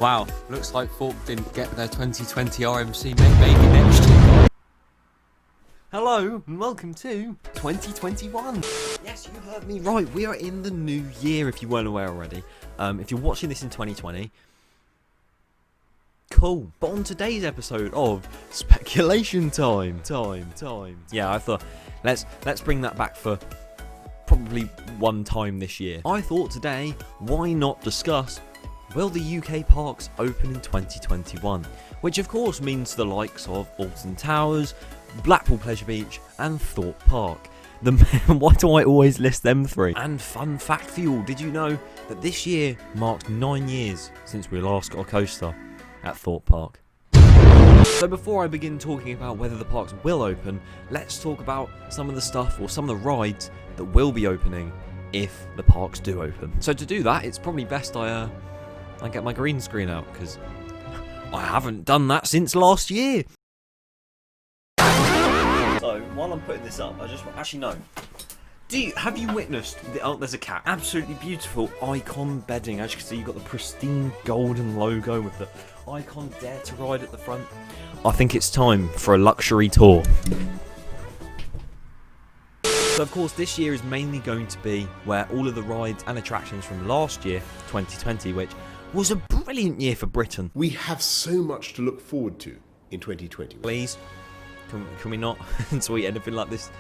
Wow, looks like Thorpe didn't get their 2020 RMC maybe next year. Hello and welcome to 2021. Yes, you heard me right. We are in the new year if you weren't aware already. If you're watching this in 2020, cool. But on today's episode of Speculation Time. Yeah, I thought let's bring that back for probably one time this year. I thought today, why not discuss, will the UK parks open in 2021? Which of course means the likes of Alton Towers, Blackpool Pleasure Beach and Thorpe Park. Why do I always list them three? And fun fact for you all, did you know that this year marked 9 years since we last got a coaster at Thorpe Park? So before I begin talking about whether the parks will open, let's talk about some of the stuff or some of the rides that will be opening if the parks do open. So to do that, it's probably best I get my green screen out, because I haven't done that since last year. So while I'm putting this up, I just actually no. Have you witnessed? Oh, there's a cat. Absolutely beautiful icon bedding. As you can see, you've got the pristine golden logo with the icon Dare to Ride at the front. I think it's time for a luxury tour. So of course this year is mainly going to be where all of the rides and attractions from last year, 2020, which was a brilliant year for Britain. We have so much to look forward to in 2020. Please, can we not tweet anything like this?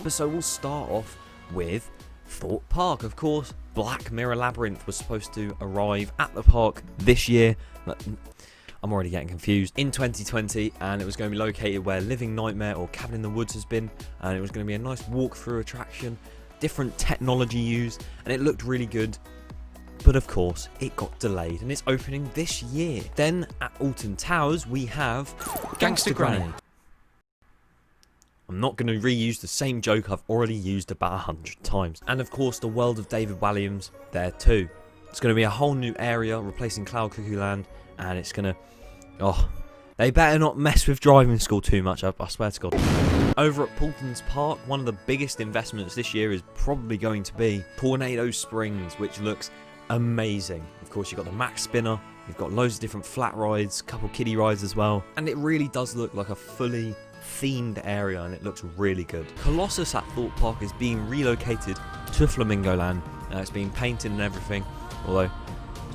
So we'll start off with Thorpe Park. Of course, Black Mirror Labyrinth was supposed to arrive at the park this year. I'm already getting confused. In 2020, and it was going to be located where Living Nightmare or Cabin in the Woods has been, and it was going to be a nice walk-through attraction, different technology used, and it looked really good. But of course, it got delayed, and it's opening this year. Then at Alton Towers, we have Gangster Granny. I'm not going to reuse the same joke I've already used about 100 times. And of course, the world of David Walliams there too. It's going to be a whole new area replacing Cloud Cuckoo Land, and it's going to... Oh, they better not mess with driving school too much, I swear to God. Over at Alton Park, one of the biggest investments this year is probably going to be Tornado Springs, which looks amazing. Of course, you've got the Max Spinner, you've got loads of different flat rides, a couple kiddie rides as well, and it really does look like a fully themed area, and it looks really good. Colossus at Thorpe Park is being relocated to Flamingo Land. It's being painted and everything, although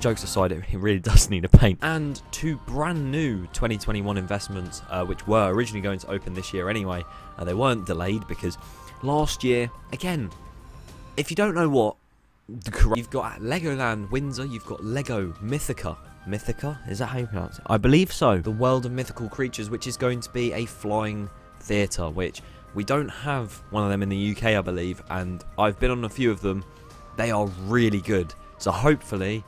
jokes aside, it really does need a paint. And two brand new 2021 investments, which were originally going to open this year anyway. They weren't delayed because last year, again, if you don't know what, you've got at Legoland Windsor, you've got Lego Mythica. Mythica? Is that how you pronounce it? I believe so. The World of Mythical Creatures, which is going to be a flying theatre, which we don't have one of them in the UK, I believe, and I've been on a few of them. They are really good. So hopefully,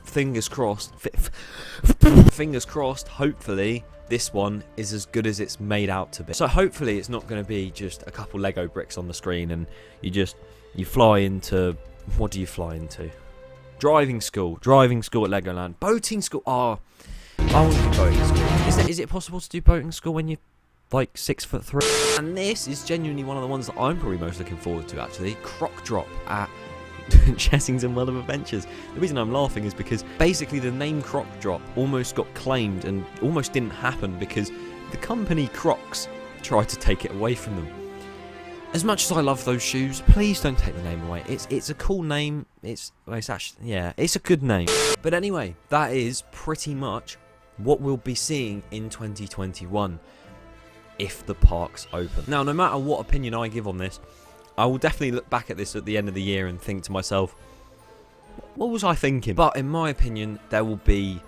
fingers crossed, hopefully this one is as good as it's made out to be. So hopefully it's not going to be just a couple Lego bricks on the screen and you fly into, what do you fly into? Driving school at Legoland. Boating school. I want to do boating school. Is it possible to do boating school when you're like 6'3"? And this is genuinely one of the ones that I'm probably most looking forward to, actually. Croc Drop at Chessington World of Adventures. The reason I'm laughing is because basically the name Croc Drop almost got claimed and almost didn't happen because the company Crocs tried to take it away from them. As much as I love those shoes, please don't take the name away. It's a cool name. It's actually, yeah, it's a good name. But anyway, that is pretty much what we'll be seeing in 2021 if the parks open. Now, no matter what opinion I give on this, I will definitely look back at this at the end of the year and think to myself, what was I thinking? But in my opinion, there will be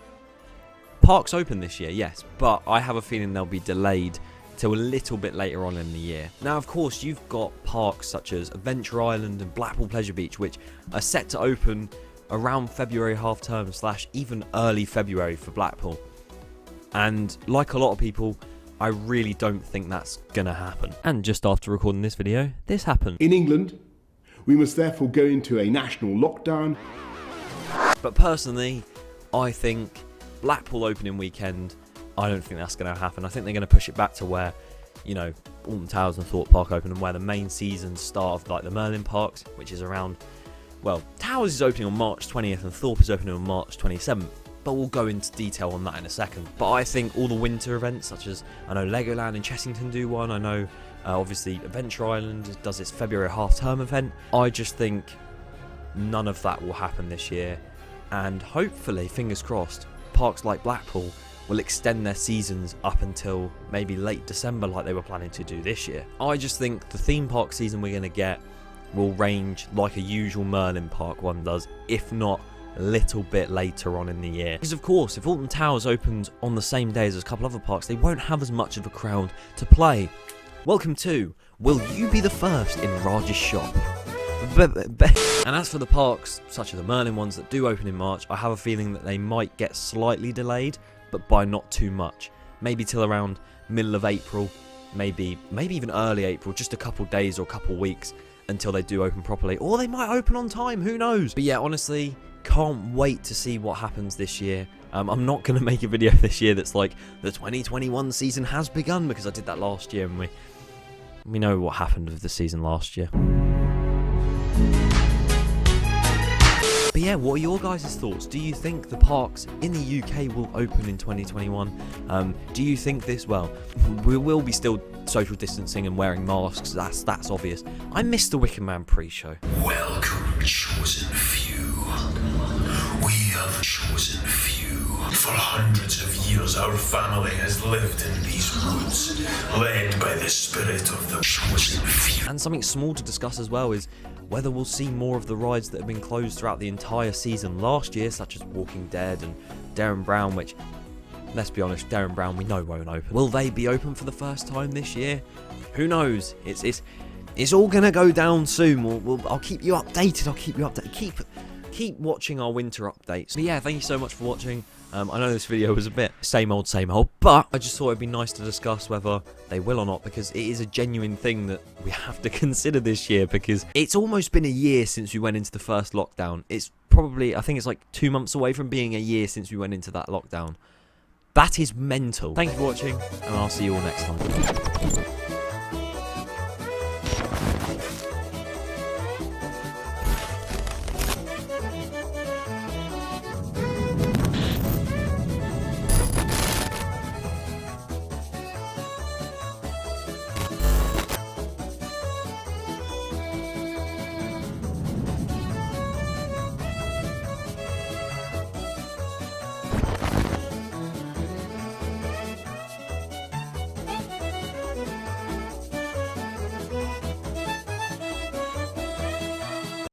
parks open this year, yes, but I have a feeling they'll be delayed till a little bit later on in the year. Now, of course, you've got parks such as Adventure Island and Blackpool Pleasure Beach, which are set to open around February half term / even early February for Blackpool. And like a lot of people, I really don't think that's gonna happen. And just after recording this video, this happened. In England, we must therefore go into a national lockdown. But personally, I think Blackpool opening weekend, I don't think that's going to happen. I think they're going to push it back to where, you know, Alton Towers and Thorpe Park open and where the main seasons start of like the Merlin parks, which is around, well, Towers is opening on March 20th and Thorpe is opening on March 27th. but we'll go into detail on that in a second. But I think all the winter events, such as, I know Legoland in Chessington do one, I know obviously Adventure Island does its February half-term event. I just think none of that will happen this year, and hopefully, fingers crossed, parks like Blackpool will extend their seasons up until maybe late December like they were planning to do this year. I just think the theme park season we're going to get will range like a usual Merlin Park one does, if not a little bit later on in the year. Because of course, if Alton Towers opens on the same day as a couple other parks, they won't have as much of a crowd to play. Welcome to Will You Be the First in Raj's Shop? And as for the parks, such as the Merlin ones that do open in March, I have a feeling that they might get slightly delayed, but by not too much. Maybe till around middle of April, maybe even early April, just a couple days or a couple weeks until they do open properly. Or they might open on time, who knows? But yeah, honestly, can't wait to see what happens this year. I'm not going to make a video this year that's like, the 2021 season has begun, because I did that last year and we know what happened with the season last year. But yeah, what are your guys' thoughts? Do you think the parks in the UK will open in 2021? Do you think this, well, we will be still social distancing and wearing masks, that's obvious. I missed the Wicker Man pre-show. Welcome, chosen few. We have chosen few. For hundreds of years, our family has lived in these woods, led by the spirit of the chosen few. And something small to discuss as well is whether we'll see more of the rides that have been closed throughout the entire season last year, such as Walking Dead and Darren Brown, which, let's be honest, Darren Brown we know won't open. Will they be open for the first time this year? Who knows? It's all gonna go down soon. I'll keep you updated. Keep watching our winter updates. But yeah, thank you so much for watching. I know this video was a bit same old, but I just thought it'd be nice to discuss whether they will or not, because it is a genuine thing that we have to consider this year, because it's almost been a year since we went into the first lockdown. It's probably, I think it's like 2 months away from being a year since we went into that lockdown. That is mental. Thank you for watching, and I'll see you all next time.